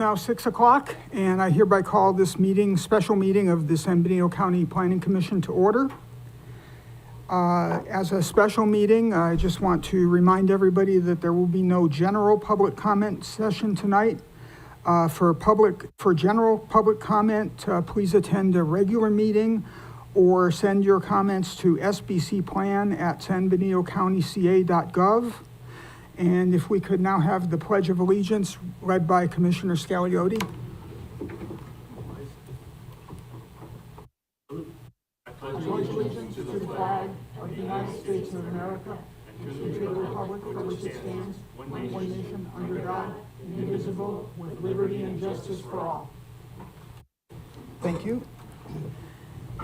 Now 6 o'clock, and I hereby call this meeting, special meeting of the San Benito County Planning Commission to order. As a special meeting, I just want to remind everybody that there will be no general public comment session tonight. For general public comment, please attend a regular meeting or send your comments to sbcplan@sanbenitocountyca.gov. And if we could now have the Pledge of Allegiance led by Commissioner Scagliotti. I pledge allegiance to the flag of the United States of America and to the republic for which it stands, one nation under God, indivisible, with liberty and justice for all. Thank you.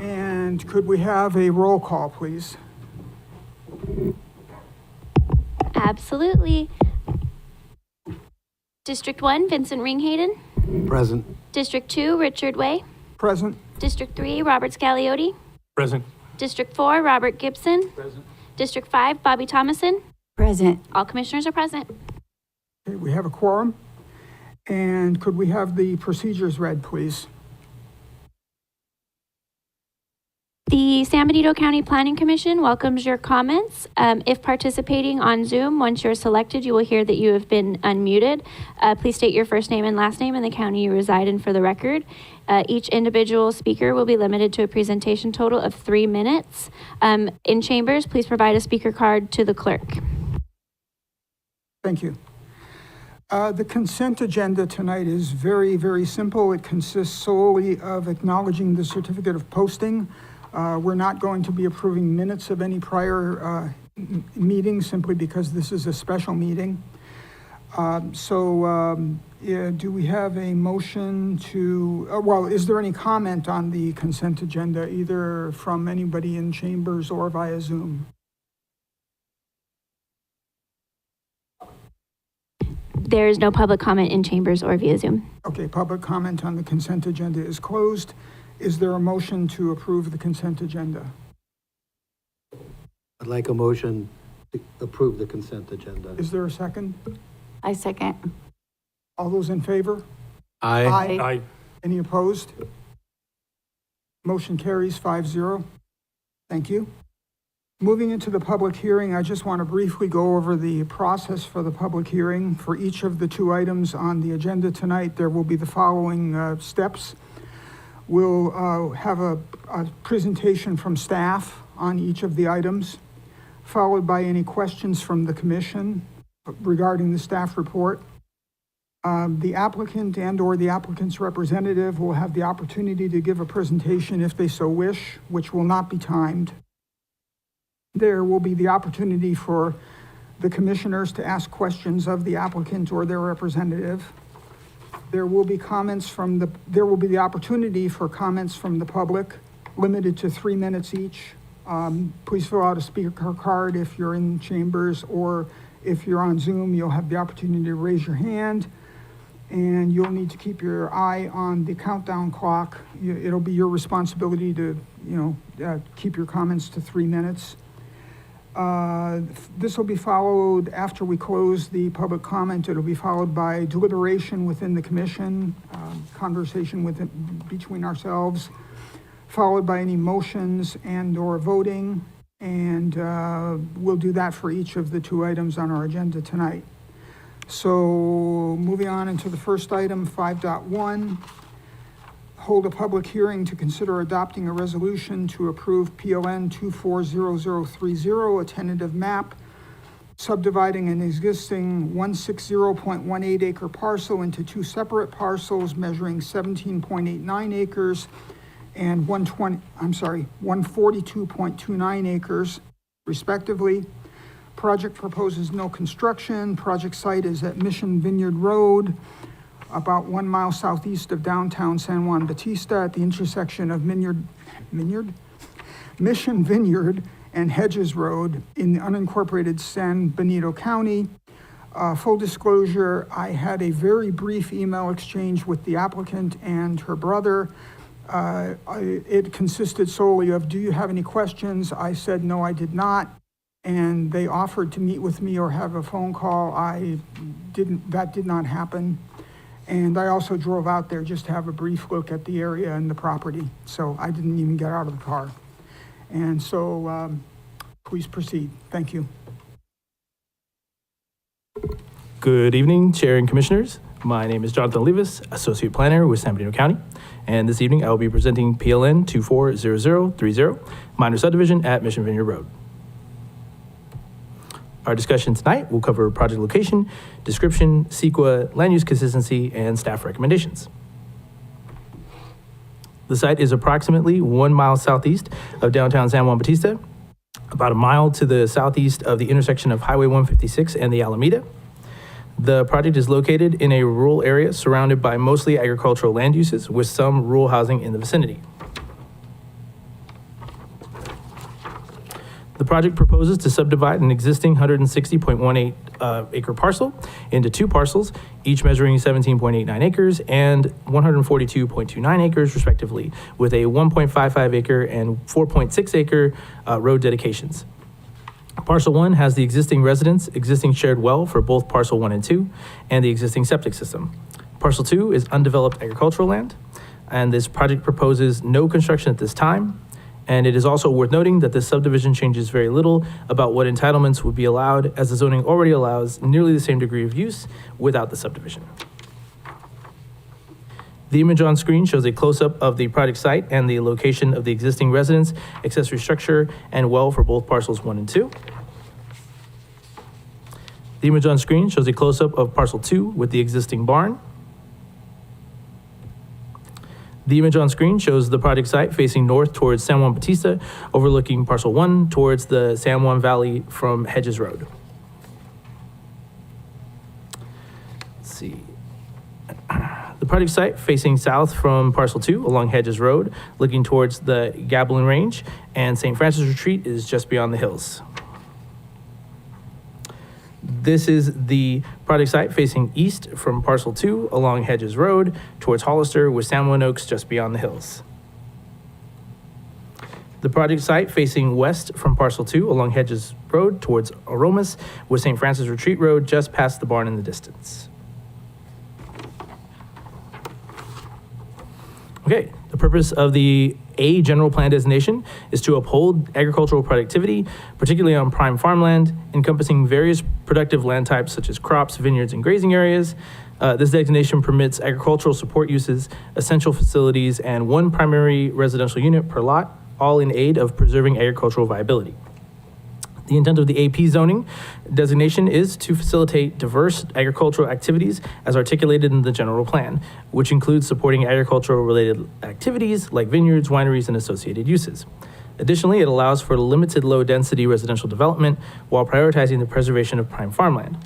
And could we have a roll call, please? Absolutely. District 1, Vincent Ringhayden. Present. District 2, Richard Way. Present. District 3, Robert Scagliotti. Present. District 4, Robert Gibson. Present. District 5, Bobby Thomason. Present. All commissioners are present. Okay, we have a quorum. And could we have the procedures read, please? The San Benito County Planning Commission welcomes your comments. If participating on Zoom, once you're selected, you will hear that you have been unmuted. Please state your first name and last name and the county you reside in for the record. Each individual speaker will be limited to a presentation total of 3 minutes. In chambers, please provide a speaker card to the clerk. Thank you. The consent agenda tonight is very, very simple. It consists solely of acknowledging the certificate of posting. We're not going to be approving minutes of any prior meeting simply because this is a special meeting. Do we have a motion to, is there any comment on the consent agenda, either from anybody in chambers or via Zoom? There is no public comment in chambers or via Zoom. Okay, public comment on the consent agenda is closed. Is there a motion to approve the consent agenda? I'd like a motion to approve the consent agenda. Is there a second? I second. All those in favor? Aye. Aye. Any opposed? Motion carries 5-0. Thank you. Moving into the public hearing, I just want to briefly go over the process for the public hearing. For each of the 2 items on the agenda tonight, there will be the following steps. We'll have a presentation from staff on each of the items, followed by any questions from the commission regarding the staff report. The applicant and/or the applicant's representative will have the opportunity to give a presentation if they so wish, which will not be timed. There will be the opportunity for the commissioners to ask questions of the applicant or their representative. There will be the opportunity for comments from the public, limited to 3 minutes each. Please fill out a speaker card if you're in chambers, or if you're on Zoom, you'll have the opportunity to raise your hand, and you'll need to keep your eye on the countdown clock. It'll be your responsibility to, keep your comments to 3 minutes. This will be followed after we close the public comment. It'll be followed by deliberation within the commission, conversation between ourselves, followed by any motions and/or voting. And we'll do that for each of the 2 items on our agenda tonight. So moving on into the first item, 5.1. Hold a public hearing to consider adopting a resolution to approve PLN 240030, a tentative map subdividing an existing 160.18 acre parcel into 2 separate parcels measuring 17.89 acres and 142.29 acres, respectively. Project proposes no construction. Project site is at Mission Vineyard Road, about 1 mile southeast of downtown San Juan Bautista at the intersection of Mission Vineyard and Hedges Road in the unincorporated San Benito County. Full disclosure, I had a very brief email exchange with the applicant and her brother. It consisted solely of, do you have any questions? I said, no, I did not. And they offered to meet with me or have a phone call. That did not happen. And I also drove out there just to have a brief look at the area and the property, so I didn't even get out of the car. And so, please proceed. Thank you. Good evening, Chair and Commissioners. My name is Jonathan Olivas, Associate Planner with San Benito County. And this evening, I will be presenting PLN 240030, minor subdivision at Mission Vineyard Road. Our discussion tonight will cover project location, description, CEQA, land use consistency, and staff recommendations. The site is approximately 1 mile southeast of downtown San Juan Bautista, about a mile to the southeast of the intersection of Highway 156 and the Alameda. The project is located in a rural area surrounded by mostly agricultural land uses with some rural housing in the vicinity. The project proposes to subdivide an existing 160.18 acre parcel into 2 parcels, each measuring 17.89 acres and 142.29 acres respectively, with a 1.55 acre and 4.6 acre road dedications. Parcel 1 has the existing residence, existing shared well for both parcel 1 and 2, and the existing septic system. Parcel 2 is undeveloped agricultural land, and this project proposes no construction at this time. And it is also worth noting that this subdivision changes very little about what entitlements would be allowed, as the zoning already allows nearly the same degree of use without the subdivision. The image on screen shows a close-up of the project site and the location of the existing residence, accessory structure, and well for both parcels 1 and 2. The image on screen shows a close-up of parcel 2 with the existing barn. The image on screen shows the project site facing north towards San Juan Bautista, overlooking parcel 1 towards the San Juan Valley from Hedges Road. Let's see. The project site facing south from parcel 2 along Hedges Road, looking towards the Gablin Range, and St. Francis Retreat is just beyond the hills. This is the project site facing east from parcel 2 along Hedges Road towards Hollister, with San Juan Oaks just beyond the hills. The project site facing west from parcel 2 along Hedges Road towards Aromas, with St. Francis Retreat Road just past the barn in the distance. Okay, the purpose of the A general plan designation is to uphold agricultural productivity, particularly on prime farmland, encompassing various productive land types such as crops, vineyards, and grazing areas. This designation permits agricultural support uses, essential facilities, and 1 primary residential unit per lot, all in aid of preserving agricultural viability. The intent of the AP zoning designation is to facilitate diverse agricultural activities as articulated in the general plan, which includes supporting agricultural-related activities like vineyards, wineries, and associated uses. Additionally, it allows for limited low-density residential development while prioritizing the preservation of prime farmland.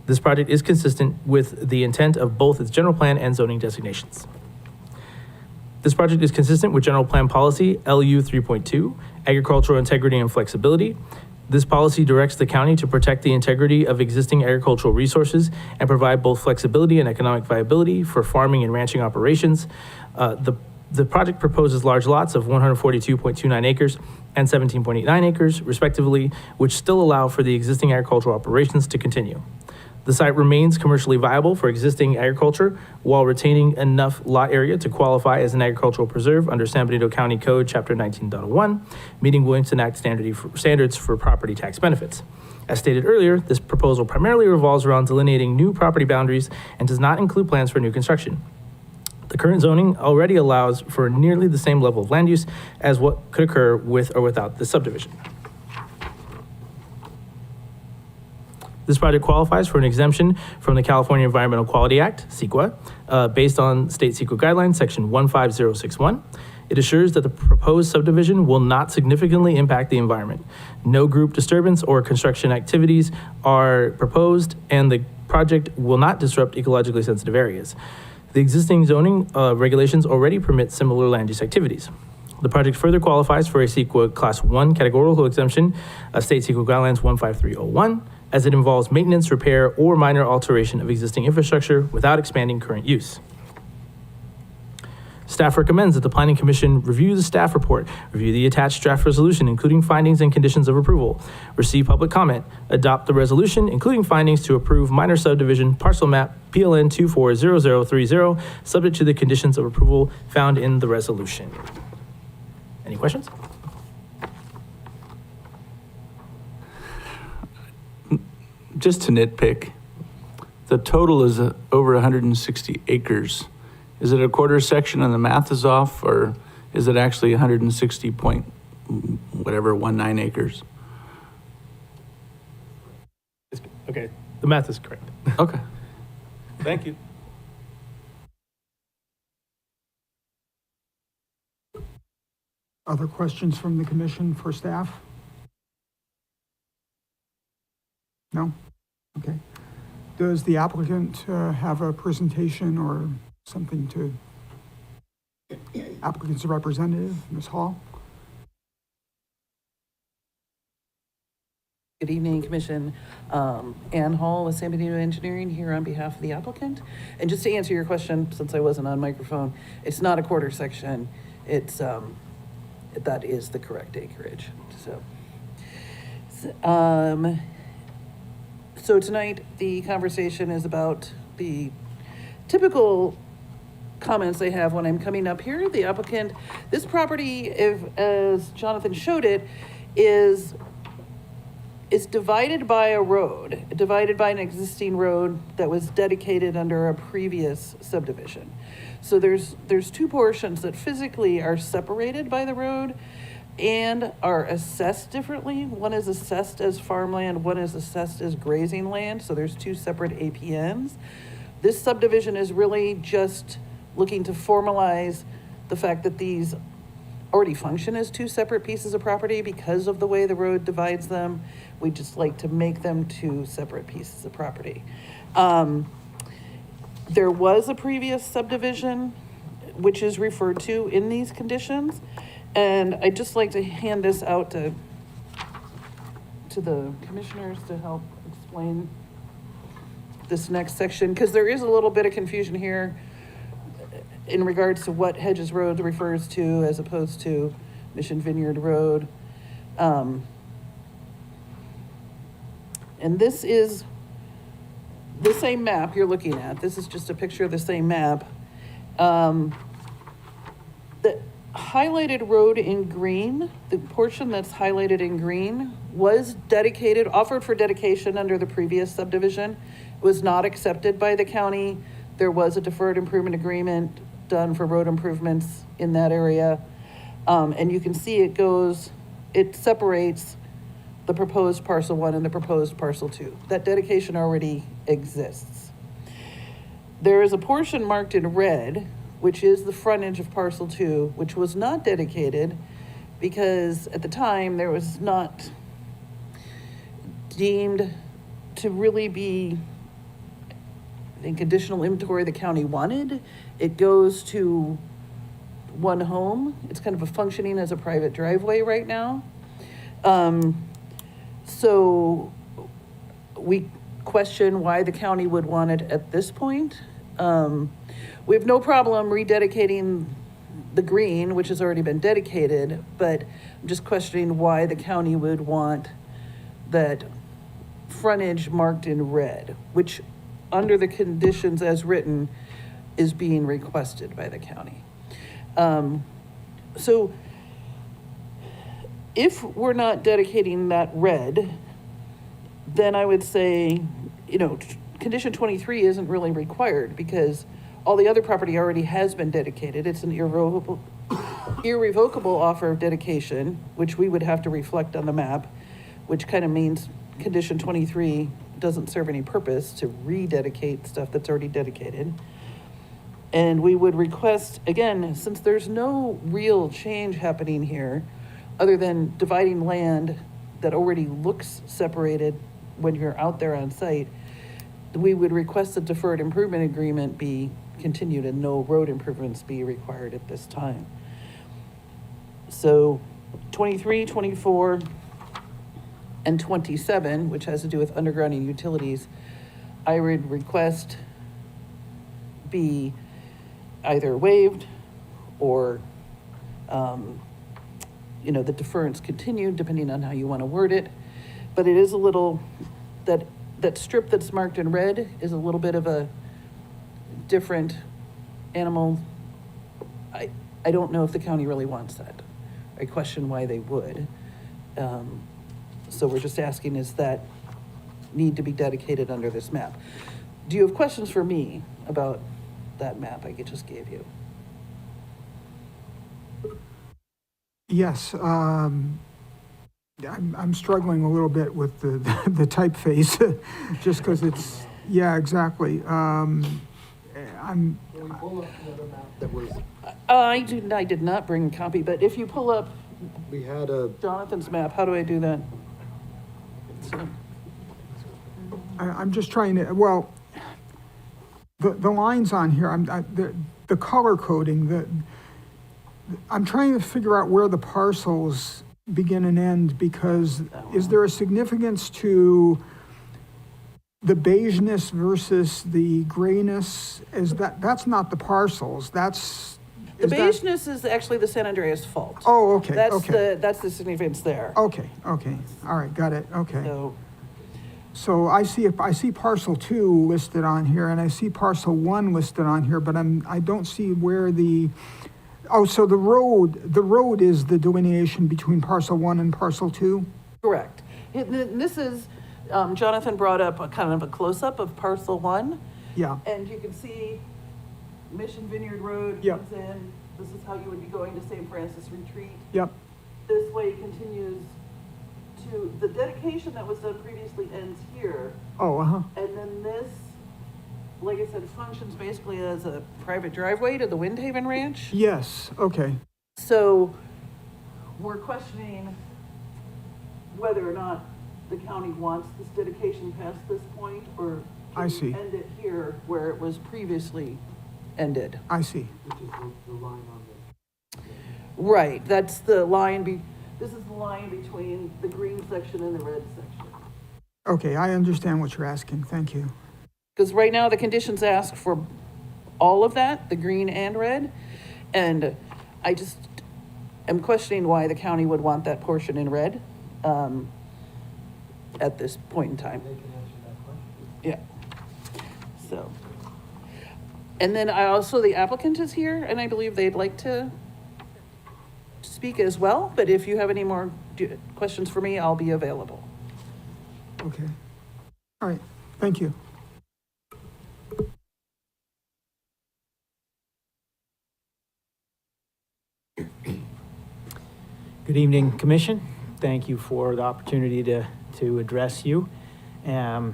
This project is consistent with the intent of both its general plan and zoning designations. This project is consistent with General Plan Policy LU 3.2, Agricultural Integrity and Flexibility. This policy directs the county to protect the integrity of existing agricultural resources and provide both flexibility and economic viability for farming and ranching operations. The project proposes large lots of 142.29 acres and 17.89 acres, respectively, which still allow for the existing agricultural operations to continue. The site remains commercially viable for existing agriculture while retaining enough lot area to qualify as an agricultural preserve under San Benito County Code, Chapter 19.01, meeting Williamson Act standards for property tax benefits. As stated earlier, this proposal primarily revolves around delineating new property boundaries and does not include plans for new construction. The current zoning already allows for nearly the same level of land use as what could occur with or without the subdivision. This project qualifies for an exemption from the California Environmental Quality Act, CEQA, based on state CEQA guidelines, section 15061. It assures that the proposed subdivision will not significantly impact the environment. No group disturbance or construction activities are proposed, and the project will not disrupt ecologically sensitive areas. The existing zoning regulations already permit similar land use activities. The project further qualifies for a CEQA Class 1 categorical exemption, State CEQA Guidelines 15301, as it involves maintenance, repair, or minor alteration of existing infrastructure without expanding current use. Staff recommends that the Planning Commission review the staff report, review the attached draft resolution, including findings and conditions of approval, receive public comment, adopt the resolution, including findings to approve minor subdivision parcel map PLN 240030, subject to the conditions of approval found in the resolution. Any questions? Just to nitpick, the total is over 160 acres. Is it a quarter section and the math is off, or is it actually 160 point whatever 19 acres? Okay, the math is correct. Okay. Thank you. Other questions from the commission for staff? No? Okay. Does the applicant have a presentation or something to, applicant's representative, Ms. Hall? Good evening, Commission. Ann Hall with San Benito Engineering here on behalf of the applicant. And just to answer your question, since I wasn't on microphone, it's not a quarter section. It's, that is the correct acreage. So tonight, the conversation is about the typical comments I have when I'm coming up here. The applicant, this property, as Jonathan showed it, is divided by a road, divided by an existing road that was dedicated under a previous subdivision. So there's two portions that physically are separated by the road and are assessed differently. One is assessed as farmland, one is assessed as grazing land. So there's two separate APNs. This subdivision is really just looking to formalize the fact that these already function as two separate pieces of property because of the way the road divides them. We just like to make them two separate pieces of property. There was a previous subdivision which is referred to in these conditions. And I'd just like to hand this out to the commissioners to help explain this next section, because there is a little bit of confusion here in regards to what Hedges Road refers to as opposed to Mission Vineyard Road. And this is the same map you're looking at. This is just a picture of the same map. The highlighted road in green, the portion that's highlighted in green, was dedicated, offered for dedication under the previous subdivision, was not accepted by the county. There was a deferred improvement agreement done for road improvements in that area. And you can see it separates the proposed parcel 1 and the proposed parcel 2. That dedication already exists. There is a portion marked in red, which is the frontage of parcel 2, which was not dedicated because at the time there was not deemed to really be in conditional inventory the county wanted. It goes to one home. It's kind of a functioning as a private driveway right now. So we question why the county would want it at this point. We have no problem rededicating the green, which has already been dedicated, but I'm just questioning why the county would want that frontage marked in red, which under the conditions as written is being requested by the county. So if we're not dedicating that red, then I would say, condition 23 isn't really required because all the other property already has been dedicated. It's an irrevocable offer of dedication, which we would have to reflect on the map, which kind of means condition 23 doesn't serve any purpose to rededicate stuff that's already dedicated. And we would request, again, since there's no real change happening here, other than dividing land that already looks separated when you're out there on site, we would request a deferred improvement agreement be continued and no road improvements be required at this time. So 23, 24, and 27, which has to do with undergrounding utilities, I would request be either waived or, you know, the deference continued, depending on how you want to word it. But it is a little, that strip that's marked in red is a little bit of a different animal. I don't know if the county really wants that. I question why they would. So we're just asking, is that need to be dedicated under this map? Do you have questions for me about that map I just gave you? Yes, I'm struggling a little bit with the typeface, just because it's, yeah, exactly. I'm, Can we pull up the other map that was, I did not bring a copy, but if you pull up we had a, Jonathan's map, how do I do that? So, I'm just trying to, well, the lines on here, the color coding, I'm trying to figure out where the parcels begin and end, because is there a significance to the beigeness versus the grayness? That's not the parcels, that's. the beigeness is actually the San Andreas Fault. Oh, okay, That's okay. that's the significance there. Okay, all right, got it, okay. So, So I see parcel 2 listed on here, and I see parcel 1 listed on here, but I don't see where so the road is the delineation between parcel 1 and parcel 2? correct. This is, Jonathan brought up a kind of a close-up of parcel 1. Yeah, And you can see Mission Vineyard Road Yep. comes in. This is how you would be going to St. Francis Retreat. yep, This way continues to, the dedication that was done previously ends here. oh, And then this, like I said, functions basically as a private driveway to the Windhaven Ranch. yes, okay, So we're questioning whether or not the county wants this dedication past this point, or I can see. we end it here where it was previously ended. I see, which is the line on the. Right, that's the line, this is the line between the green section and the red section. okay, I understand what you're asking, thank you. Because right now, the conditions ask for all of that, the green and red, and I just am questioning why the county would want that portion in red, at this point in time. They can answer that question. Yeah. So. And then the applicant is here, and I believe they'd like to speak as well, but if you have any more questions for me, I'll be available. Okay, all right, thank you. Good evening, Commission. Thank you for the opportunity to address you. I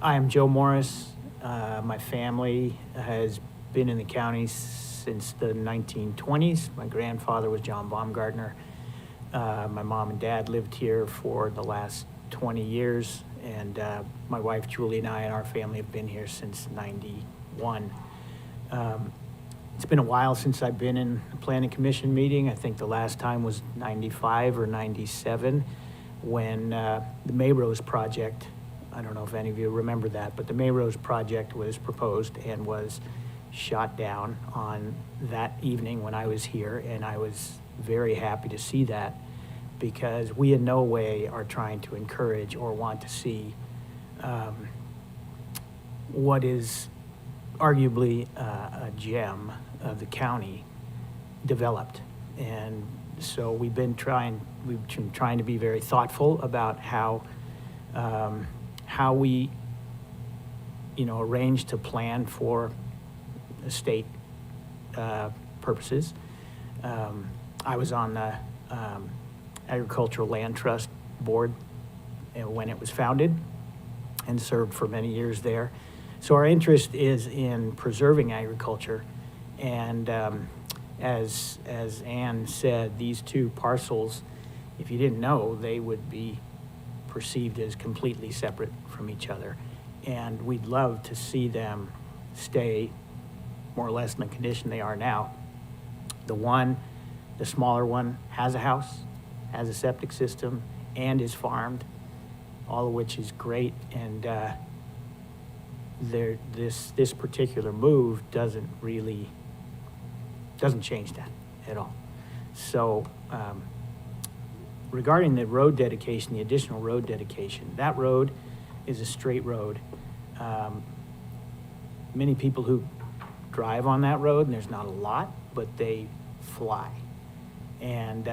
am Joe Morris. My family has been in the county since the 1920s. My grandfather was John Baumgartner. My mom and dad lived here for the last 20 years, and my wife Julie and I and our family have been here since 91. It's been a while since I've been in a planning commission meeting. I think the last time was 95 or 97 when the Mayrose project, I don't know if any of you remember that, but the Mayrose project was proposed and was shot down on that evening when I was here, and I was very happy to see that, because we in no way are trying to encourage or want to see what is arguably a gem of the county developed. And so we've been trying to be very thoughtful about how we, arrange to plan for estate purposes. I was on the Agricultural Land Trust Board when it was founded and served for many years there. So our interest is in preserving agriculture, and as Ann said, these two parcels, if you didn't know, they would be perceived as completely separate from each other, and we'd love to see them stay more or less in the condition they are now. The smaller one has a house, has a septic system, and is farmed, all of which is great, and this particular move doesn't really doesn't change that at all. So, regarding the road dedication, the additional road dedication, that road is a straight road. Many people who drive on that road, and there's not a lot, but they fly. And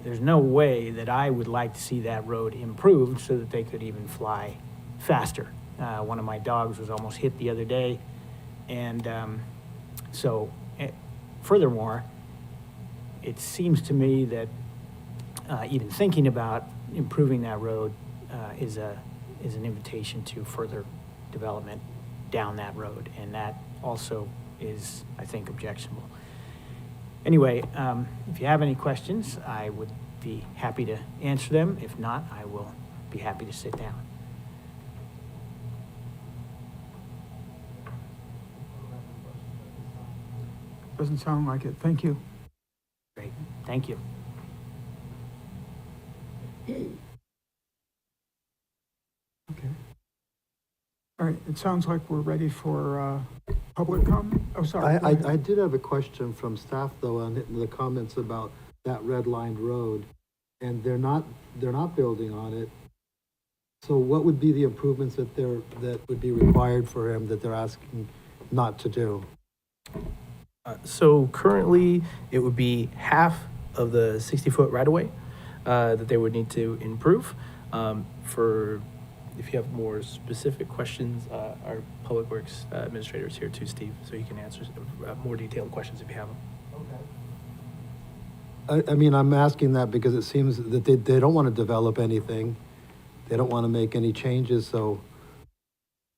there's no way that I would like to see that road improved so that they could even fly faster. One of my dogs was almost hit the other day. And furthermore, it seems to me that even thinking about improving that road is an invitation to further development down that road, and that also is, I think, objectionable. Anyway, if you have any questions, I would be happy to answer them. If not, I will be happy to sit down. Doesn't sound like it. Thank you. Great, thank you. Okay. All right, it sounds like we're ready for public comment. Oh, sorry. go ahead. I did have a question from staff though, on the comments about that red-lined road. And they're not building on it. So what would be the improvements that would be required for him that they're asking not to do? So currently, it would be half of the 60-foot right-of-way that they would need to improve. If you have more specific questions, our Public Works Administrator is here too, Steve, so he can answer more detailed questions if you have them. I mean, I'm asking that because it seems that they don't want to develop anything. They don't want to make any changes, so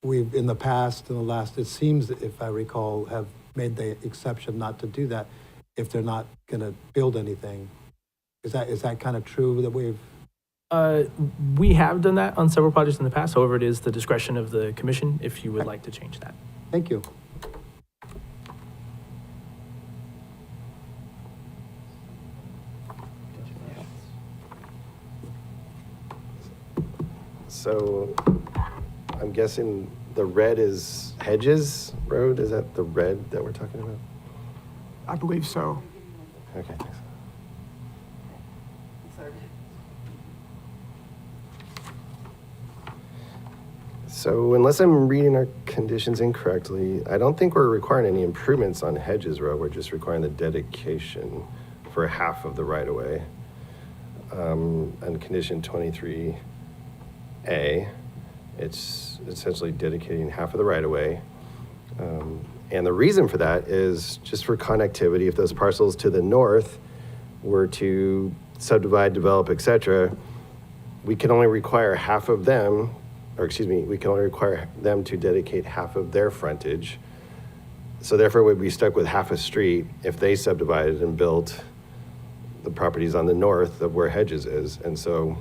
we've, in the past, it seems, if I recall, have made the exception not to do that if they're not going to build anything. Is that kind of true that we've? We have done that on several projects in the past. However, it is the discretion of the commission if you would like to change that. Thank you. So I'm guessing the red is Hedges Road? Is that the red that we're talking about? I believe so. Okay, thanks. So unless I'm reading our conditions incorrectly, I don't think we're requiring any improvements on Hedges Road. We're just requiring the dedication for half of the right-of-way. And condition 23A, it's essentially dedicating half of the right-of-way. And the reason for that is just for connectivity. If those parcels to the north were to subdivide, develop, et cetera, we can only require half of them, we can only require them to dedicate half of their frontage. So therefore, we'd be stuck with half a street if they subdivided and built the properties on the north of where Hedges is. And so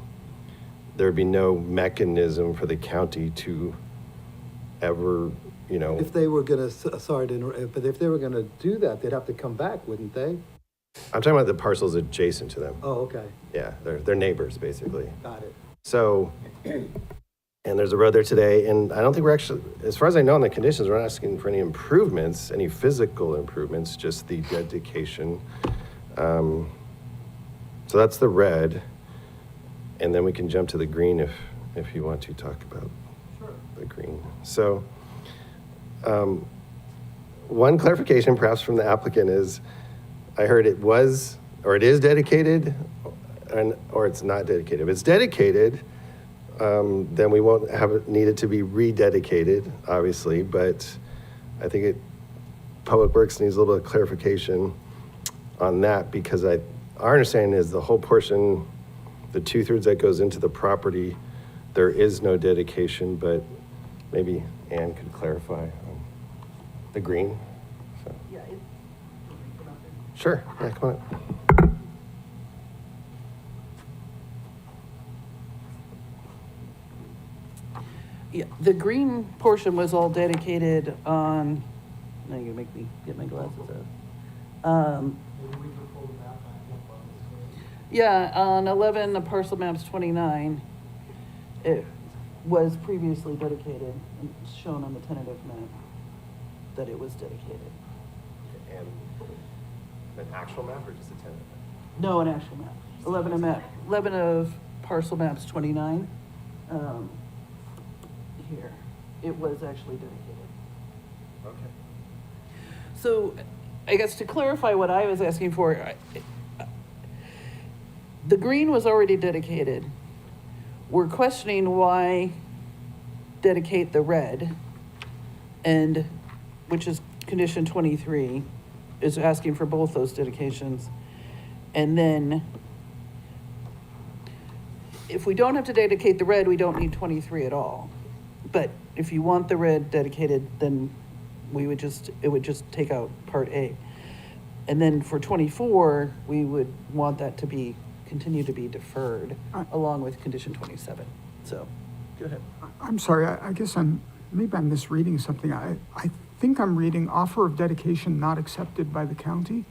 there'd be no mechanism for the county to ever, If they were gonna, sorry to interrupt, but if they were gonna do that, they'd have to come back, wouldn't they? I'm talking about the parcels adjacent to them. Oh, okay, Yeah, they're neighbors, basically. got it. So, and there's a road there today, and I don't think we're actually, as far as I know in the conditions, we're not asking for any improvements, any physical improvements, just the dedication. So that's the red, and then we can jump to the green if you want to talk about the green. So, one clarification perhaps from the applicant is, I heard it was, or it is dedicated, or it's not dedicated. If it's dedicated, then we won't have it needed to be rededicated, obviously, but I think Public Works needs a little bit of clarification on that, because our understanding is the whole portion, the 2/3 that goes into the property, there is no dedication, but maybe Ann could clarify the green. So. Yeah, Sure, yeah, come on up. Yeah, the green portion was all dedicated on, now you're gonna make me get my glasses out. Yeah, on 11, the parcel maps 29, it was previously dedicated, and it's shown on the tentative map that it was dedicated. actual map or just a tentative? No, an actual map. 11 of parcel maps 29. Here, it was actually dedicated. Okay. So I guess to clarify what I was asking for, the green was already dedicated. We're questioning why dedicate the red, and, which is condition 23, is asking for both those dedications. And then if we don't have to dedicate the red, we don't need 23 at all. But if you want the red dedicated, then it would just take out part A. And then for 24, we would want that to continue to be deferred along with condition 27. So, go ahead. I'm sorry, I guess maybe I'm misreading something. I think I'm reading offer of dedication not accepted by the county.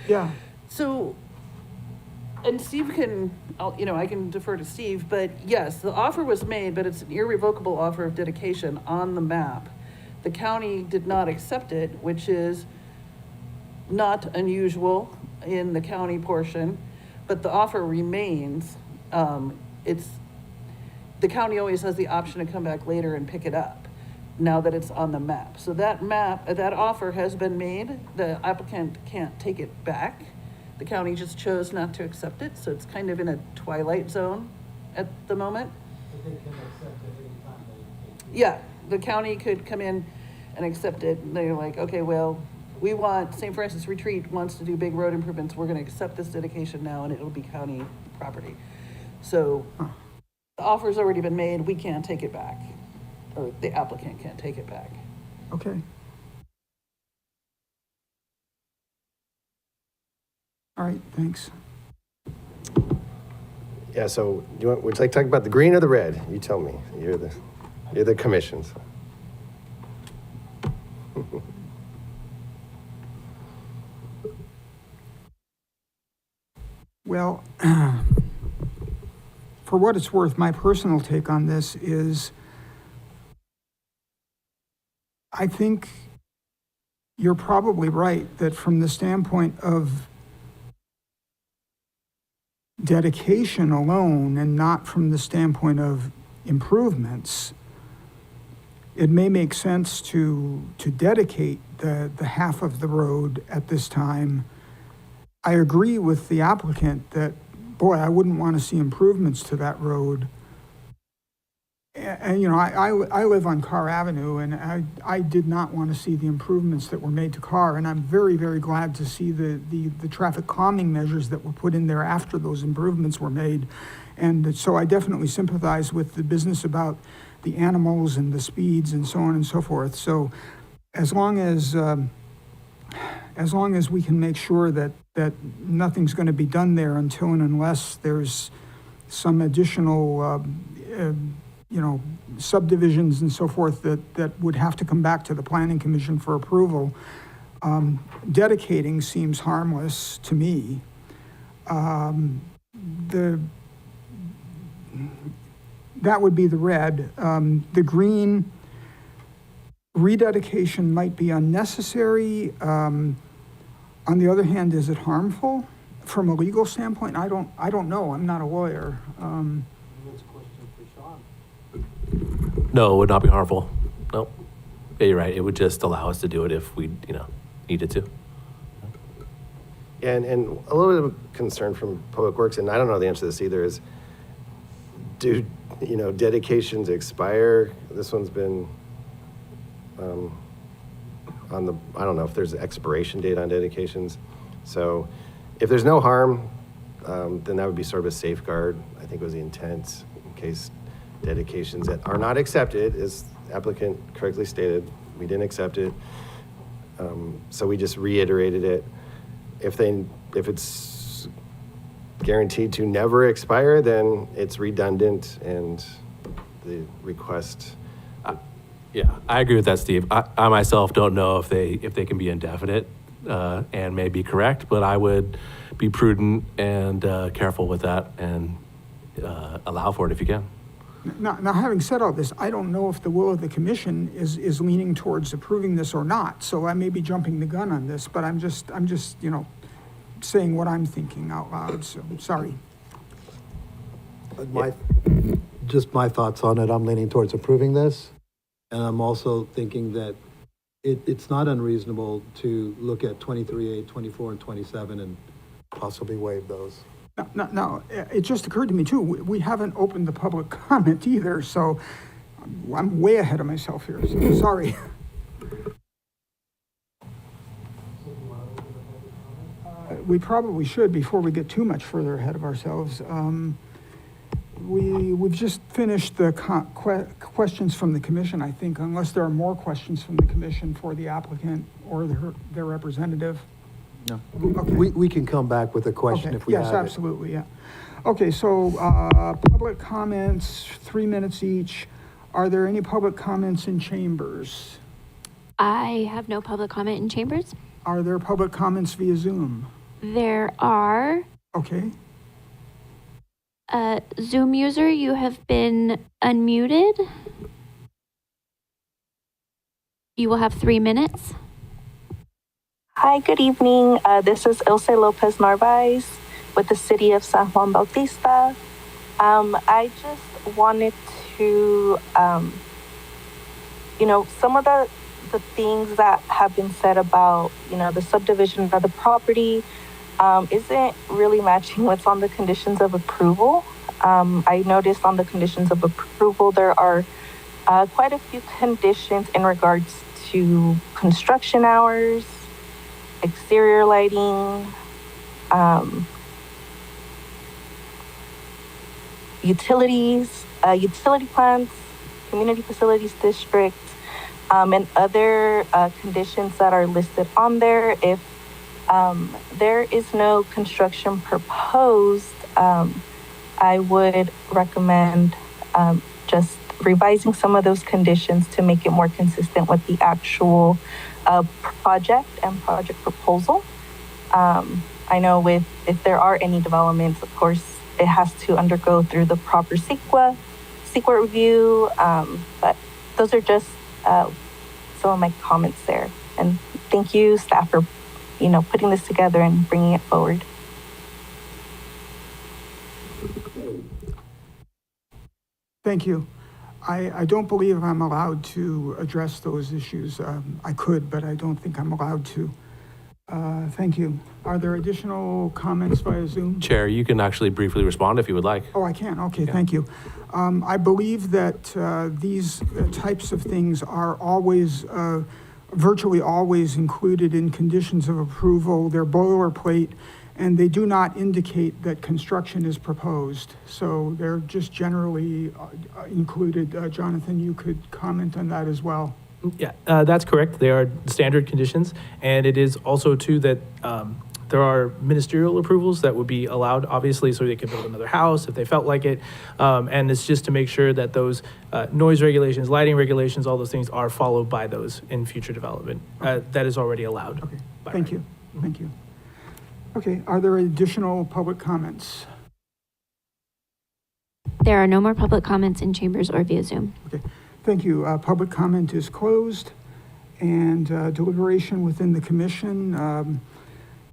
Yeah, So, and Steve I can defer to Steve, but yes, the offer was made, but it's an irrevocable offer of dedication on the map. The county did not accept it, which is not unusual in the county portion, but the offer remains. The county always has the option to come back later and pick it up now that it's on the map. So that offer has been made. The applicant can't take it back. The county just chose not to accept it, so it's kind of in a twilight zone at the moment. But they can accept it anytime they Yeah, the county could come in and accept it, and they're like, okay, well, St. Francis Retreat wants to do big road improvements, we're gonna accept this dedication now, and it'll be county property. So, the offer's already been made, we can't take it back, or the applicant can't take it back. okay. All right, thanks. Yeah, so would you like to talk about the green or the red? You tell me. You're the commissions. Well, for what it's worth, my personal take on this is I think you're probably right that from the standpoint of dedication alone and not from the standpoint of improvements, it may make sense to dedicate the half of the road at this time. I agree with the applicant that, boy, I wouldn't want to see improvements to that road. And I live on Carr Avenue, and I did not want to see the improvements that were made to Carr, and I'm very, very glad to see the traffic calming measures that were put in there after those improvements were made. And so I definitely sympathize with the business about the animals and the speeds and so on and so forth. So as long as we can make sure that nothing's going to be done there until and unless there's some additional subdivisions and so forth that would have to come back to the Planning Commission for approval. Dedicating seems harmless to me. That would be the red. The green, rededication might be unnecessary. On the other hand, is it harmful from a legal standpoint? I don't know. I'm not a lawyer. No, it would not be harmful. No. Yeah, you're right. It would just allow us to do it if we, needed to. And a little bit of concern from Public Works, and I don't know the answer to this either, is do, dedications expire? This one's been I don't know if there's an expiration date on dedications. So if there's no harm, then that would be sort of a safeguard. I think was the intent in case dedications that are not accepted, as applicant correctly stated, we didn't accept it. So we just reiterated it. If it's guaranteed to never expire, then it's redundant and the request. Yeah, I agree with that, Steve. I myself don't know if they can be indefinite and may be correct, but I would be prudent and careful with that and allow for it if you can. Now, having said all this, I don't know if the will of the commission is leaning towards approving this or not, so I may be jumping the gun on this, but I'm just, saying what I'm thinking out loud, so, sorry. Just my thoughts on it, I'm leaning towards approving this. And I'm also thinking that it's not unreasonable to look at 23A, 24, and 27 and possibly waive those. No, it just occurred to me too, we haven't opened the public comment either, so I'm way ahead of myself here, so sorry. We probably should before we get too much further ahead of ourselves. We've just finished the questions from the commission, I think, unless there are more questions from the commission for the applicant or their representative. No. Okay. We can come back with a question Okay. if we have it. Yes, absolutely, yeah. Okay, so, public comments, 3 minutes each. Are there any public comments in chambers? I have no public comment in chambers. Are there public comments via Zoom? There are. Okay, Zoom user, you have been unmuted. You will have 3 minutes. Hi, good evening. This is Ilse Lopez Narvaez with the city of San Juan Bautista. I just wanted to, some of the things that have been said about, the subdivision of the property isn't really matching what's on the conditions of approval. I noticed on the conditions of approval, there are quite a few conditions in regards to construction hours, exterior lighting, utilities, utility plants, community facilities district, and other conditions that are listed on there. If there is no construction proposed, I would recommend just revising some of those conditions to make it more consistent with the actual project and project proposal. I know if there are any developments, of course, it has to undergo through the proper CEQA review, but those are just some of my comments there. And thank you, staff, for putting this together and bringing it forward. thank you. I don't believe I'm allowed to address those issues. I could, but I don't think I'm allowed to. Thank you. Are there additional comments via Zoom? Chair, you can actually briefly respond if you would like. Oh, I can. Okay, Yeah. thank you. I believe that these types of things are always, virtually always included in conditions of approval. They're boilerplate, and they do not indicate that construction is proposed. So they're just generally included. Jonathan, you could comment on that as well. Yeah, that's correct. They are standard conditions. And it is also too that there are ministerial approvals that would be allowed, obviously, so they can build another house if they felt like it. And it's just to make sure that those noise regulations, lighting regulations, all those things are followed by those in future development. That is already allowed. Okay, by thank right. you. Thank you. Okay, are there additional public comments? There are no more public comments in chambers or via Zoom. Okay, thank you. Public comment is closed, and deliberation within the commission.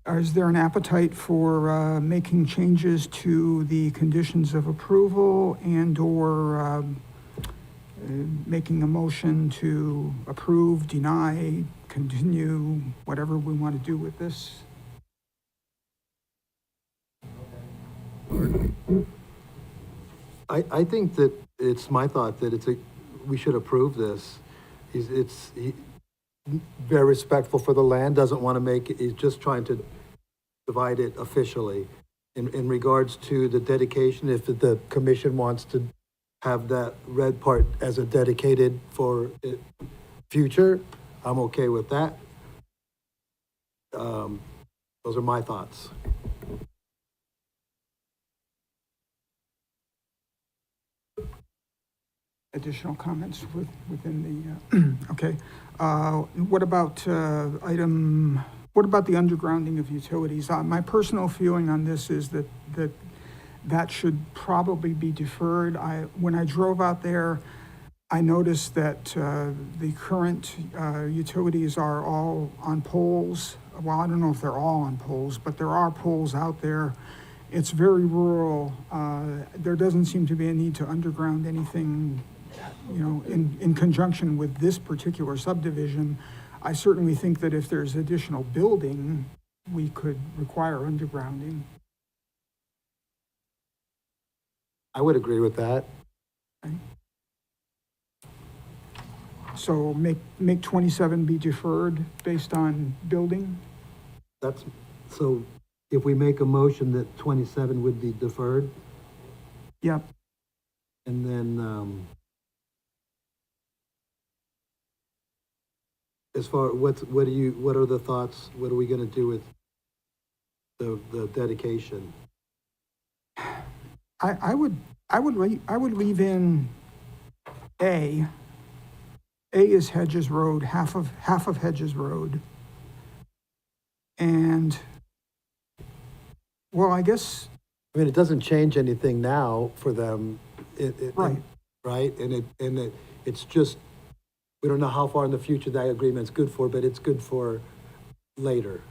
Is there an appetite for making changes to the conditions of approval and/or making a motion to approve, deny, continue, whatever we want to do with this? I think that it's my thought that we should approve this. He's very respectful for the land, doesn't want to make it, he's just trying to divide it officially. In regards to the dedication, if the commission wants to have that red part as a dedicated for future, I'm okay with that. Those are my thoughts. Additional comments within the, okay. What about what about the undergrounding of utilities? My personal feeling on this is that that should probably be deferred. When I drove out there, I noticed that the current utilities are all on poles. Well, I don't know if they're all on poles, but there are poles out there. It's very rural. There doesn't seem to be a need to underground anything, in conjunction with this particular subdivision. I certainly think that if there's additional building, we could require undergrounding. I would agree with that. So make 27 be deferred based on building? So if we make a motion that 27 would be deferred, Yep. and then, as far, what are the thoughts, what are we gonna do with the dedication? I would leave in A. A is Hedges Road, half of Hedges Road. And, well, I guess, I mean, it doesn't change anything now for them. Right. Right, it's just, we don't know how far in the future that agreement's good for, but it's good for later.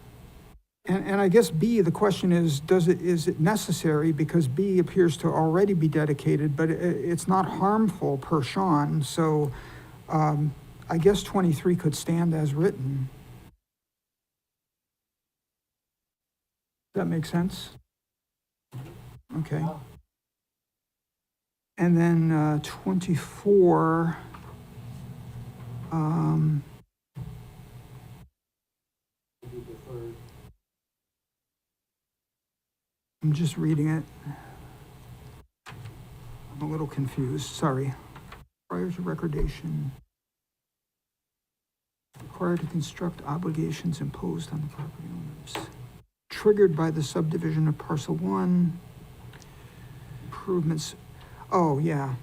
and I guess B, the question is it necessary? Because B appears to already be dedicated, but it's not harmful per Sean, so, I guess 23 could stand as written. Does that make sense? Okay. And then 24, I'm just reading it. I'm a little confused, sorry. Prior to recordation, required to construct obligations imposed on the property owners. Triggered by the subdivision of parcel 1. Improvements, oh, yeah.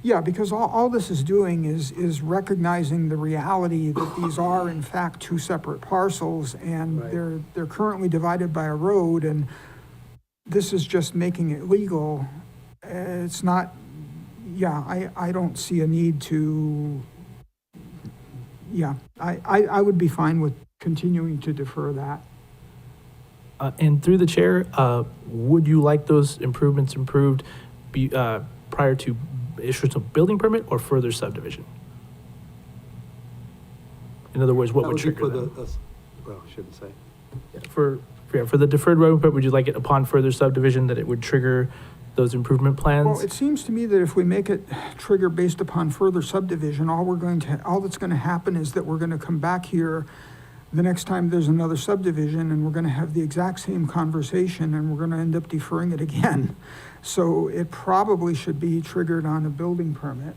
Yeah, because all this is doing is recognizing the reality that these are in fact two separate parcels, and Right. they're currently divided by a road, and this is just making it legal. It's not, yeah, I don't see a need to, yeah, I would be fine with continuing to defer that. And through the chair, would you like those improvements improved prior to issuance of building permit or further subdivision? In other words, what That would be trigger for them? well, I shouldn't say. For the deferred road permit, would you like it upon further subdivision that it would trigger those improvement plans? Well, it seems to me that if we make it trigger based upon further subdivision, all that's gonna happen is that we're gonna come back here the next time there's another subdivision, and we're gonna have the exact same conversation, and we're gonna end up deferring it again. So it probably should be triggered on a building permit.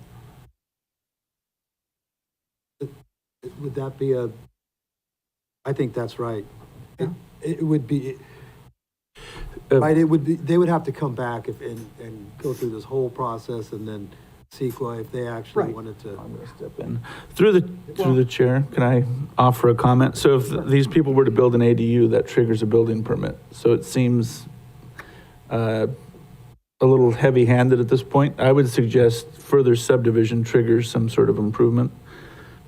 Would that be I think that's right. Yeah. It would be, right, it would be, they would have to come back and go through this whole process and then see if they actually Right. wanted to. I'm gonna step in. Through the chair, can I offer a comment? So if these people were to build an ADU, that triggers a building permit. So it seems a little heavy-handed at this point. I would suggest further subdivision triggers some sort of improvement.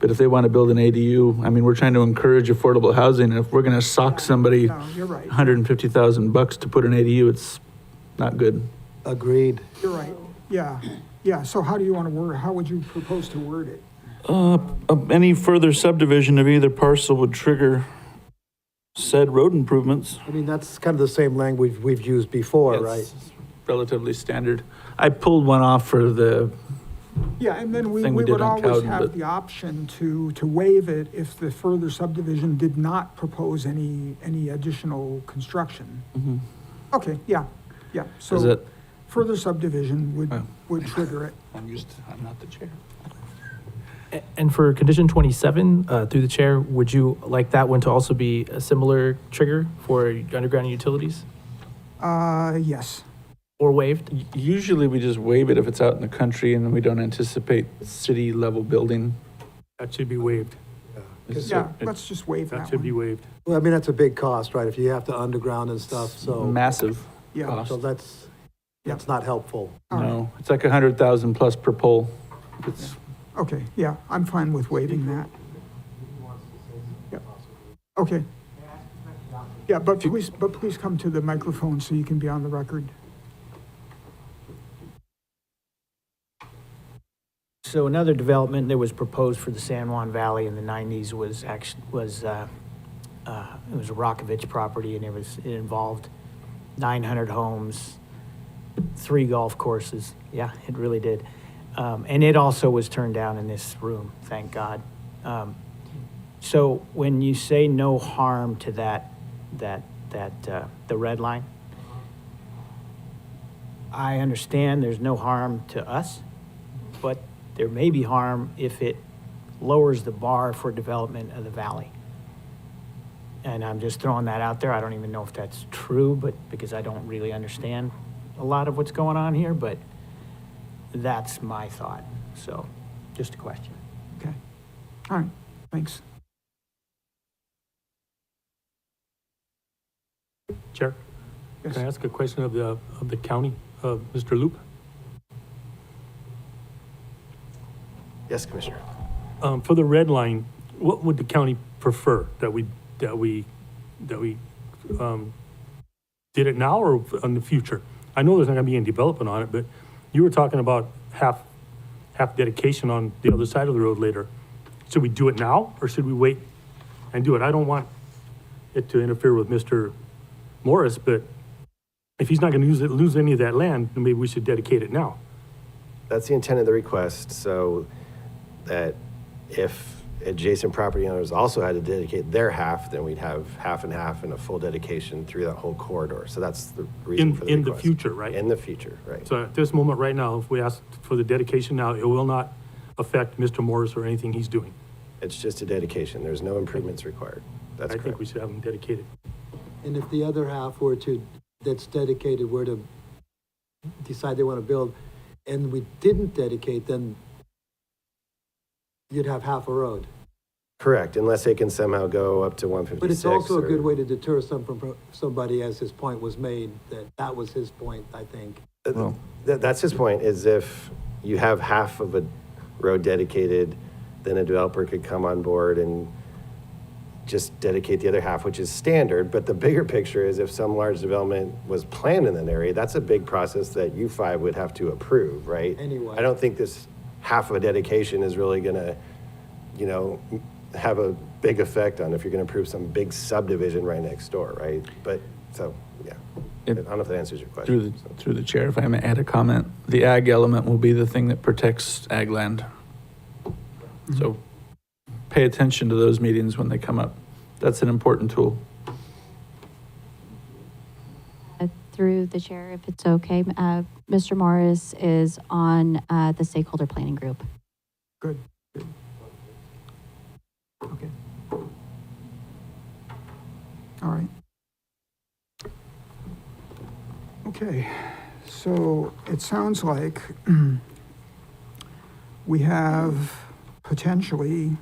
But if they want to build an ADU, I mean, we're trying to encourage affordable housing. And if we're going to sock somebody No, you're right. $150,000 to put an ADU, it's not good. Agreed. You're right. Yeah. So how do you want to word, how would you propose to word it? Any further subdivision of either parcel would trigger said road improvements. I mean, that's kind of the same language we've used before, It's right? relatively standard. I pulled one off for the, Yeah, and then we thing we did would on always Cowden, have but- the option to waive it if the further subdivision did not propose any additional construction. Okay, yeah. is So it, further subdivision Oh. would trigger it. I'm not the chair. And for condition 27, through the chair, would you like that one to also be a similar trigger for underground utilities Yes. or waived? Usually we just waive it if it's out in the country and we don't anticipate city level building. That should be waived. Yeah, let's just waive that That should be one. waived. Well, I mean, that's a big cost, right? If you have to underground and stuff, so. Massive Yeah. cost. So that's not helpful. All right. No, it's like 100,000 plus per pole. It's, Okay, yeah, I'm fine with waiving that. Yep. Okay. Yeah, but please come to the microphone so you can be on the record. So another development that was proposed for the San Juan Valley in the 90s was it was a Rokovich property, and it involved 900 homes, 3 golf courses. Yeah, it really did. And it also was turned down in this room, thank God. So when you say no harm to the red line, I understand there's no harm to us, but there may be harm if it lowers the bar for development of the valley. And I'm just throwing that out there. I don't even know if that's true, but because I don't really understand a lot of what's going on here, but that's my thought. So, just a question. Okay. All right, thanks. Chair, Yes. can I ask a question of the county, Mr. Loop? Yes, Commissioner. For the red line, what would the county prefer? That we did it now or in the future? I know there's not gonna be any development on it, but you were talking about half dedication on the other side of the road later. Should we do it now or should we wait and do it? I don't want it to interfere with Mr. Morris, but if he's not gonna lose any of that land, then maybe we should dedicate it now. That's the intent of the request, so that if adjacent property owners also had to dedicate their half, then we'd have half and half and a full dedication through that whole corridor. So that's the reason for the In the request. future, right? In the future, right. So at this moment, right now, if we ask for the dedication now, it will not affect Mr. Morris or anything he's doing. It's just a dedication. There's no improvements required. That's I think we correct. should have him dedicated. And if the other half that's dedicated were to decide they want to build, and we didn't dedicate, then you'd have half a road. Correct, unless they can somehow go up to 156. But it's also a or- good way to deter somebody, as his point was made, that was his point, I think. That's his point, is if you have half of a road dedicated, then a developer could come on board and just dedicate the other half, which is standard. But the bigger picture is if some large development was planned in an area, that's a big process that you 5 would have to approve, right? Anyway. I don't think this half of a dedication is really gonna, have a big effect on if you're gonna approve some big subdivision right next door, right? But, so, yeah. I don't know if that answers your question. through the chair, if I may add a comment, the ag element will be the thing that protects ag land. So pay attention to those meetings when they come up. That's an important tool. Through the chair, if it's okay, Mr. Morris is on the stakeholder planning group. Good. Okay. All right. Okay, so it sounds like we have potentially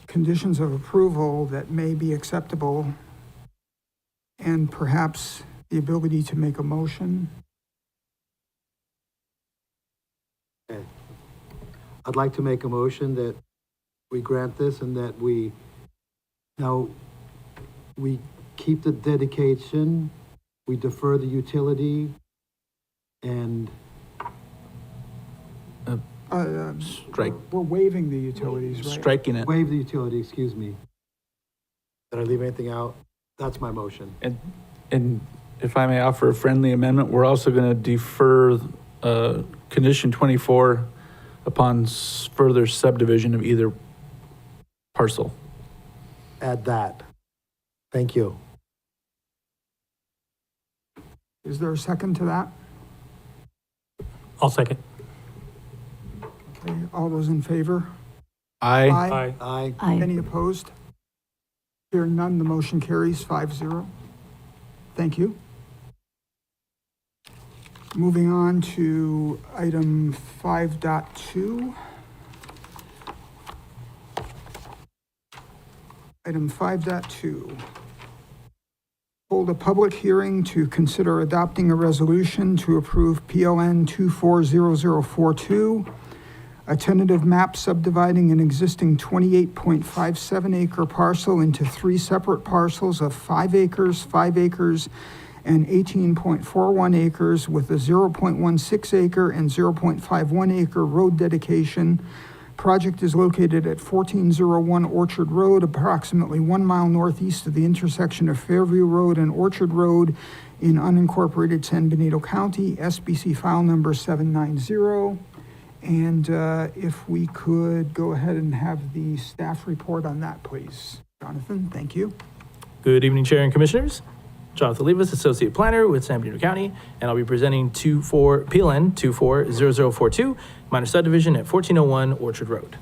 conditions of approval that may be acceptable and perhaps the ability to make a motion. Okay. I'd like to make a motion that we grant this and that we keep the dedication, we defer the utility, and Strike. We're waiving the utilities, right? Striking it. waive the utility, excuse me. Did I leave anything out? That's my motion. And if I may offer a friendly amendment, we're also going to defer condition 24 upon further subdivision of either parcel. Add that. Thank you. Is there a second to that? I'll second. Okay, all those in favor? Aye. Aye. Aye. Aye. Any opposed? Hearing none, the motion carries 5-0. Thank you. Moving on to item 5.2. Item 5.2. Hold a public hearing to consider adopting a resolution to approve PLN 240042, a tentative map subdividing an existing 28.57 acre parcel into 3 separate parcels of 5 acres, 5 acres, and 18.41 acres with a 0.16 acre and 0.51 acre road dedication. Project is located at 1401 Orchard Road, approximately 1 mile northeast of the intersection of Fairview Road and Orchard Road in unincorporated San Benito County, SBC file number 790. And if we could go ahead and have the staff report on that, please. Jonathan, thank you. Good evening, Chair and Commissioners. Jonathan Levis, Associate Planner with San Benito County, and I'll be presenting PLN 240042, minor subdivision at 1401 Orchard Road.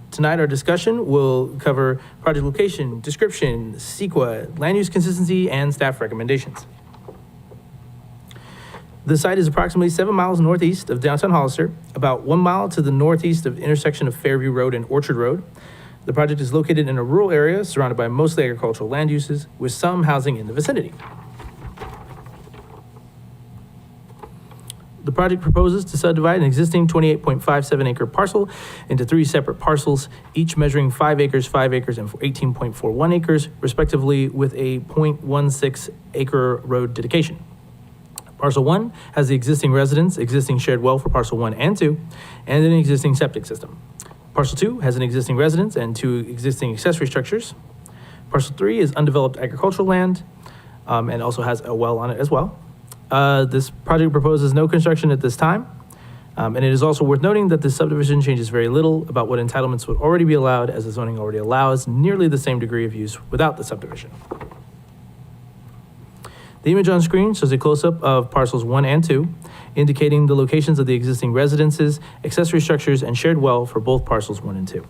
Tonight, our discussion will cover project location, description, CEQA, land use consistency, and staff recommendations. The site is approximately 7 miles northeast of downtown Hollister, about 1 mile to the northeast of the intersection of Fairview Road and Orchard Road. The project is located in a rural area surrounded by mostly agricultural land uses with some housing in the vicinity. The project proposes to subdivide an existing 28.57 acre parcel into 3 separate parcels, each measuring 5 acres, 5 acres, and 18.41 acres, respectively, with a 0.16 acre road dedication. Parcel 1 has the existing residence, existing shared well for parcel 1 and 2, and an existing septic system. Parcel 2 has an existing residence and 2 existing accessory structures. Parcel 3 is undeveloped agricultural land and also has a well on it as well. This project proposes no construction at this time, and it is also worth noting that this subdivision changes very little about what entitlements would already be allowed, as the zoning already allows nearly the same degree of use without the subdivision. The image on screen shows a close-up of parcels 1 and 2, indicating the locations of the existing residences, accessory structures, and shared well for both parcels 1 and 2.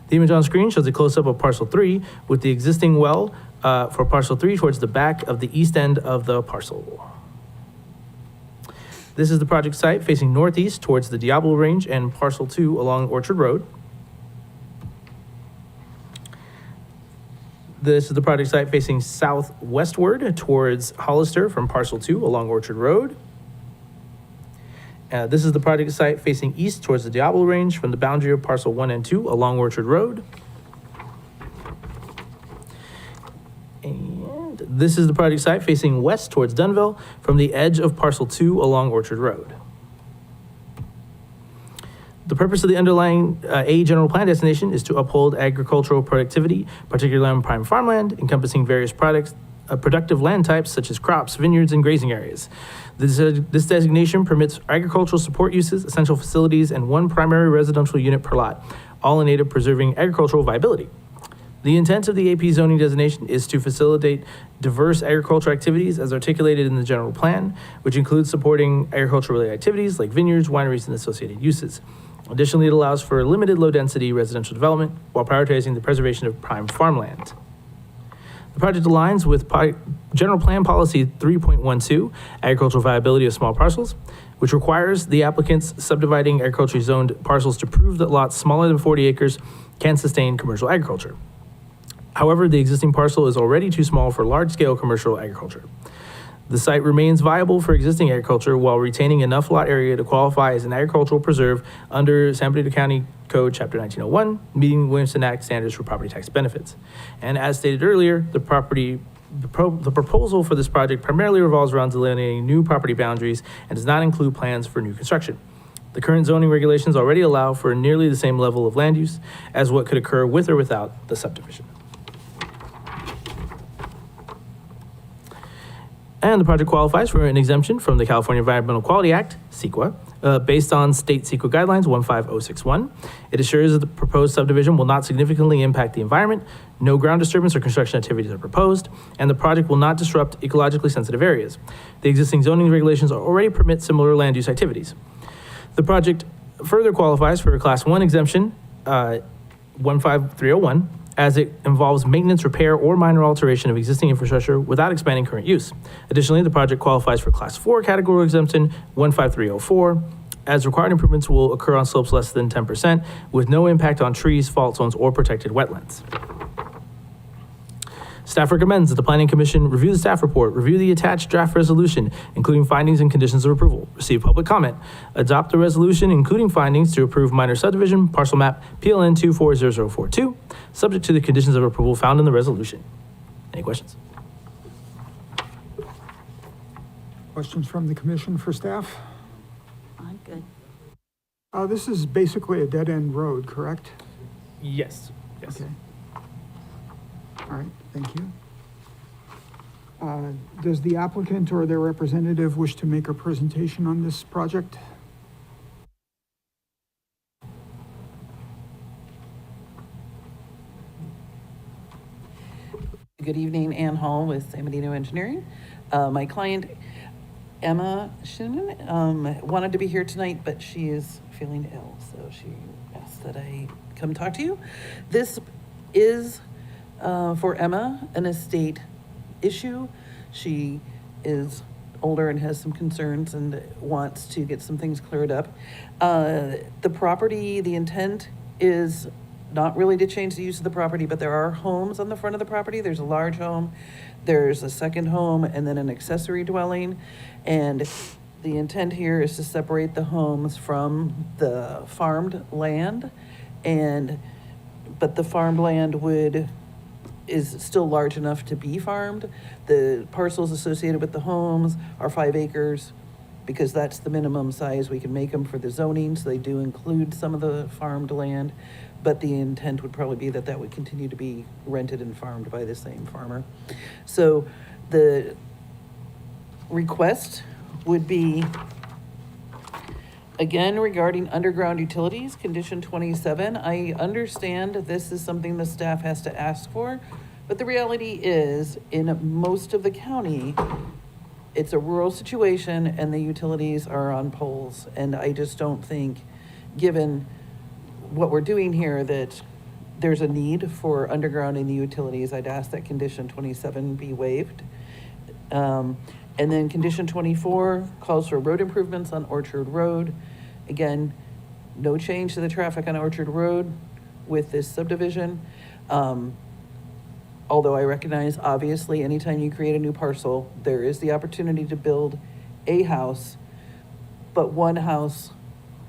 The image on screen shows a close-up of parcel 3 with the existing well for parcel 3 towards the back of the east end of the parcel. This is the project site facing northeast towards the Diablo Range and parcel 2 along Orchard Road. This is the project site facing southwestward towards Hollister from parcel 2 along Orchard Road. This is the project site facing east towards the Diablo Range from the boundary of parcel 1 and 2 along Orchard Road. And this is the project site facing west towards Dunville from the edge of parcel 2 along Orchard Road. The purpose of the underlying A general plan designation is to uphold agricultural productivity, particularly on prime farmland, encompassing various productive land types such as crops, vineyards, and grazing areas. This designation permits agricultural support uses, essential facilities, and 1 primary residential unit per lot, all in aid of preserving agricultural viability. The intent of the AP zoning designation is to facilitate diverse agricultural activities as articulated in the general plan, which includes supporting agricultural-related activities like vineyards, wineries, and associated uses. Additionally, it allows for limited low-density residential development while prioritizing the preservation of prime farmland. The project aligns with General Plan Policy 3.12, Agricultural Viability of Small Parcels, which requires the applicants subdividing agriculturally zoned parcels to prove that lots smaller than 40 acres can sustain commercial agriculture. However, the existing parcel is already too small for large-scale commercial agriculture. The site remains viable for existing agriculture while retaining enough lot area to qualify as an agricultural preserve under San Benito County Code Chapter 1901, meeting Williamson Act standards for property tax benefits. And as stated earlier, the proposal for this project primarily revolves around delineating new property boundaries and does not include plans for new construction. The current zoning regulations already allow for nearly the same level of land use as what could occur with or without the subdivision. And the project qualifies for an exemption from the California Environmental Quality Act, CEQA, based on state CEQA guidelines 15061. It assures that the proposed subdivision will not significantly impact the environment, no ground disturbance or construction activities are proposed, and the project will not disrupt ecologically sensitive areas. The existing zoning regulations already permit similar land use activities. The project further qualifies for a Class 1 exemption, 15301, as it involves maintenance, repair, or minor alteration of existing infrastructure without expanding current use. Additionally, the project qualifies for Class 4 category exemption 15304, as required improvements will occur on slopes less than 10%, with no impact on trees, fault zones, or protected wetlands. Staff recommends that the Planning Commission review the staff report, review the attached draft resolution, including findings and conditions of approval, receive public comment, adopt the resolution, including findings to approve minor subdivision, parcel map, PLN 240042, subject to the conditions of approval found in the resolution. Any questions? Questions from the commission for staff? I'm good. This is basically a dead-end road, correct? Yes. Yes. Okay. All right, thank you. Does the applicant or their representative wish to make a presentation on this project? Good evening, Ann Hall with San Benito Engineering. My client, Emma Shinnon, wanted to be here tonight, but she is feeling ill, so she asked that I come talk to you. This is, for Emma, an estate issue. She is older and has some concerns and wants to get some things cleared up. The property, the intent is not really to change the use of the property, but there are homes on the front of the property. There's a large home, there's a second home, and then an accessory dwelling. And the intent here is to separate the homes from the farmed land. But the farmed land is still large enough to be farmed. The parcels associated with the homes are 5 acres, because that's the minimum size we can make them for the zoning, so they do include some of the farmed land. But the intent would probably be that that would continue to be rented and farmed by the same farmer. So the request would be, again, regarding underground utilities, condition 27. I understand this is something the staff has to ask for, but the reality is, in most of the county, it's a rural situation and the utilities are on poles. And I just don't think, given what we're doing here, that there's a need for undergrounding the utilities. I'd ask that condition 27 be waived. And then condition 24 calls for road improvements on Orchard Road. Again, no change to the traffic on Orchard Road with this subdivision. Although I recognize, obviously, anytime you create a new parcel, there is the opportunity to build a house, but one house,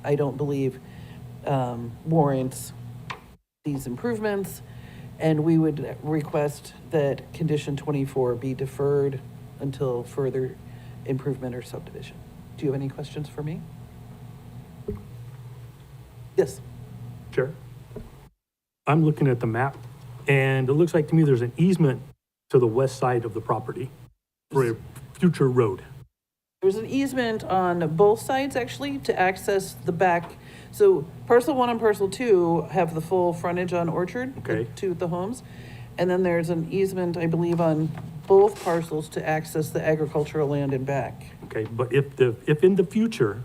I don't believe, warrants these improvements, and we would request that condition 24 be deferred until further improvement or subdivision. Do you have any questions for me? Yes. Chair? I'm looking at the map, and it looks like to me there's an easement to the west side of the property for a future road. There's an easement on both sides, actually, to access the back. So parcel 1 and parcel 2 have the full frontage on Orchard, Okay. the homes. And then there's an easement, I believe, on both parcels to access the agricultural land and back. Okay, but if in the future,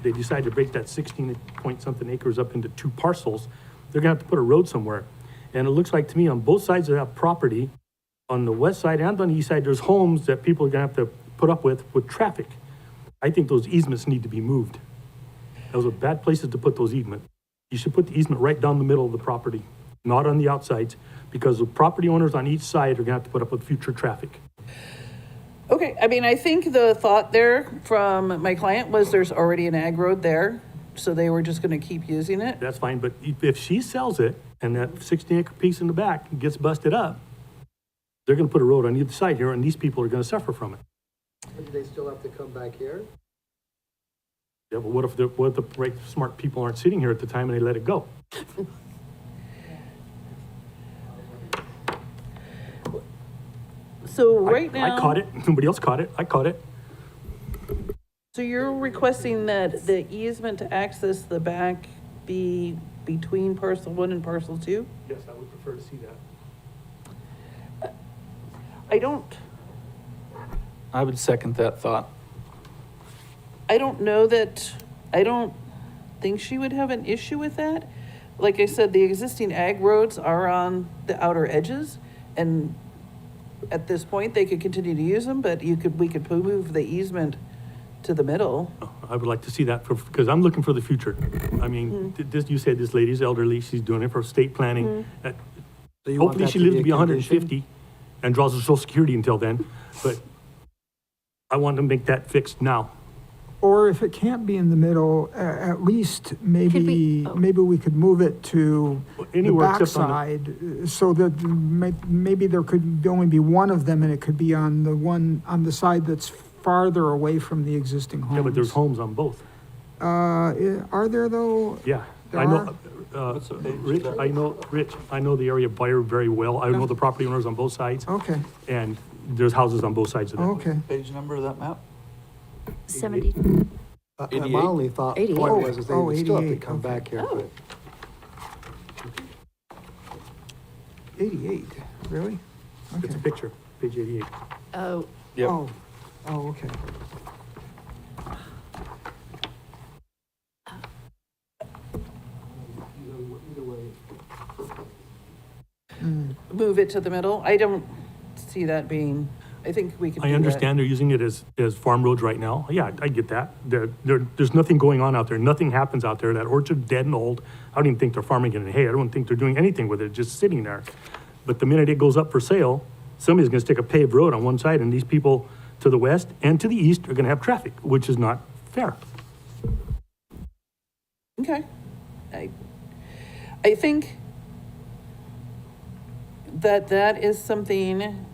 they decide to break that 16 point something acres up into 2 parcels, they're gonna have to put a road somewhere. And it looks like to me on both sides of that property, on the west side and on the east side, there's homes that people are gonna have to put up with traffic. I think those easements need to be moved. Those are bad places to put those easements. You should put the easement right down the middle of the property, not on the outsides, because the property owners on each side are gonna have to put up with future traffic. Okay, I mean, I think the thought there from my client was there's already an ag road there, so they were just gonna keep using it. That's fine, but if she sells it and that 16-acre piece in the back gets busted up, they're gonna put a road on either side here, and these people are gonna suffer from it. But do they still have to come back here? Yeah, but what if the right smart people aren't sitting here at the time and they let it go? So right now. I caught it. Nobody else caught it. I caught it. So you're requesting that the easement to access the back be between parcel 1 and parcel 2? Yes, I would prefer to see that. I would second that thought. I don't think she would have an issue with that. Like I said, the existing ag roads are on the outer edges, and at this point, they could continue to use them, but we could move the easement to the middle. I would like to see that because I'm looking for the future. I mean, this, you said this lady's elderly, she's doing it for estate planning. So you want Hopefully that she to lives be to a be condition? 150 and draws her social security until then, but I want to make that fixed now. Or if it can't be in the middle, at least maybe, maybe we could move it to the Anywhere except on backside, so that maybe there could only be one of them, and it could be on the side that's farther away from the existing homes. Yeah, but there's homes on both. Are there though? Yeah, There I know, Rich, I know the area very well. I know the property owners on both sides, Okay, and there's houses on both sides of that. okay. Page number of that map? 70. My 88? only thought, 88. point was, is they Oh, would still have to 88, come okay. back here. Oh. but 88, really? It's Okay. a picture, page 88. Oh, Yep. Oh, okay. Move it to the middle. I don't see that being, I think we could do I that. understand they're using it as farm roads right now. Yeah, I get that. There's nothing going on out there. Nothing happens out there. That orchard's dead and old. I don't even think they're farming it in hay. I don't think they're doing anything with it. It's just sitting there. But the minute it goes up for sale, somebody's gonna stick a paved road on one side, and these people to the west and to the east are gonna have traffic, which is not fair. Okay. I think that is something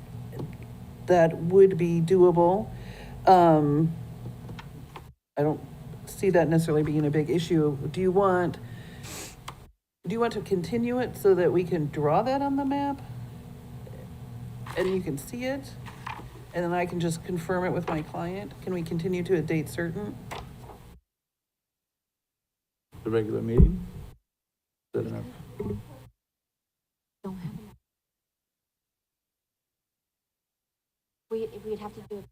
that would be doable. I don't see that necessarily being a big issue. Do you want to continue it so that we can draw that on the map? And you can see it? And then I can just confirm it with my client? Can we continue to a date certain? The regular meeting? Is that enough? don't have it. We'd have to do it.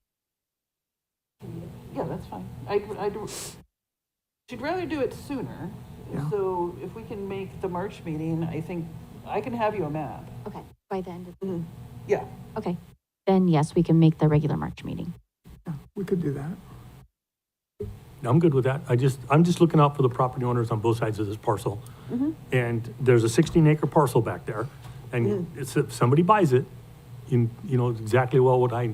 Yeah, that's fine. She'd rather do it sooner. Yeah. So if we can make the March meeting, I think I can have you a map. Okay, by the end of, Yeah, okay. Then yes, we can make the regular March meeting. Yeah, we could do that. I'm good with that. I'm just looking out for the property owners on both sides of this parcel. And there's a 16-acre parcel back there, and it's, if somebody buys it, you know exactly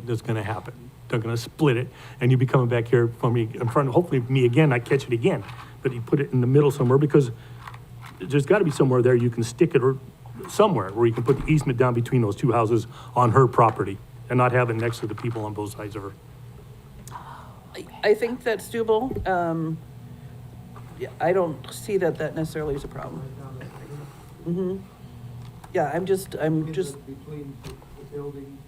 that's gonna happen. They're gonna split it, and you'll be coming back here for me, in front of, hopefully me again, I catch it again. But you put it in the middle somewhere, because there's gotta be somewhere there you can stick it, or somewhere where you can put the easement down between those two houses on her property, and not have it next to the people on both sides of her. I think that's doable. Yeah, I don't see that necessarily is a problem. Yeah, I'm just, Between the building.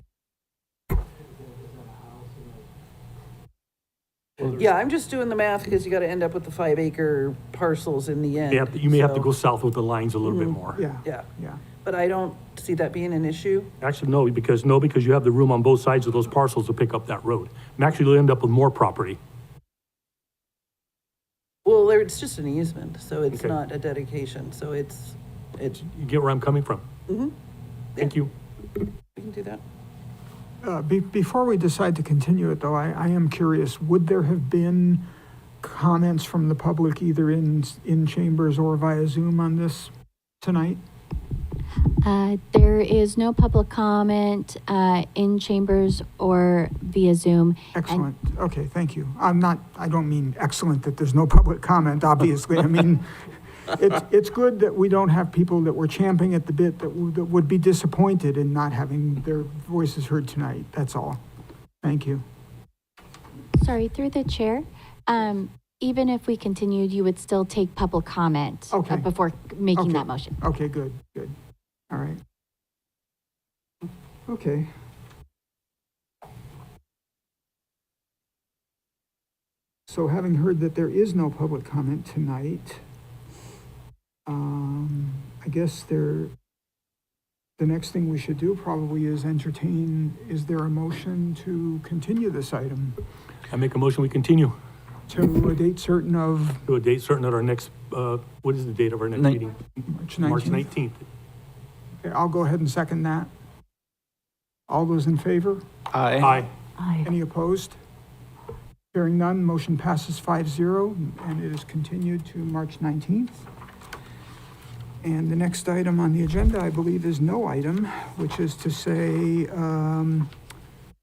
yeah, I'm just doing the math because you gotta end up with the 5-acre parcels in the end. You may have to so- go south with the lines a little bit more. Yeah, Yeah, yeah. but I don't see that being an issue. Actually, no, because you have the room on both sides of those parcels to pick up that road. And actually, you'll end up with more property. Well, it's just an easement, so it's Okay. not a dedication, so it's, You get where I'm coming from? Thank you. we can do that. Before we decide to continue it, though, I am curious, would there have been comments from the public either in chambers or via Zoom on this tonight? There is no public comment in chambers or via Zoom. Excellent. Okay, thank you. I don't mean excellent that there's no public comment, obviously. I mean, it's good that we don't have people that were champing at the bit that would be disappointed in not having their voices heard tonight. That's all. Thank you. Sorry, through the chair. Even if we continued, you would still take public comment Okay. before making Okay. that motion. Okay, good. All right. Okay. So having heard that there is no public comment tonight, I guess the next thing we should do probably is is there a motion to continue this item I make a motion, we continue to a date certain of to a date certain at our next, what is the date of our next meeting? March March 19th? 19th. Okay, I'll go ahead and second that. All those in favor? Aye. Aye. Any opposed? Hearing none, motion passes 5-0, and it is continued to March 19th. And the next item on the agenda, I believe, is no item, which is to say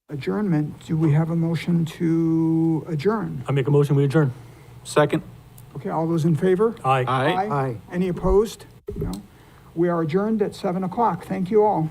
adjournment. Do we have a motion to adjourn? I make a motion, we adjourn. Second? Okay, all those in favor? Aye. Aye. Any opposed? No. We are adjourned at 7 o'clock. Thank you all.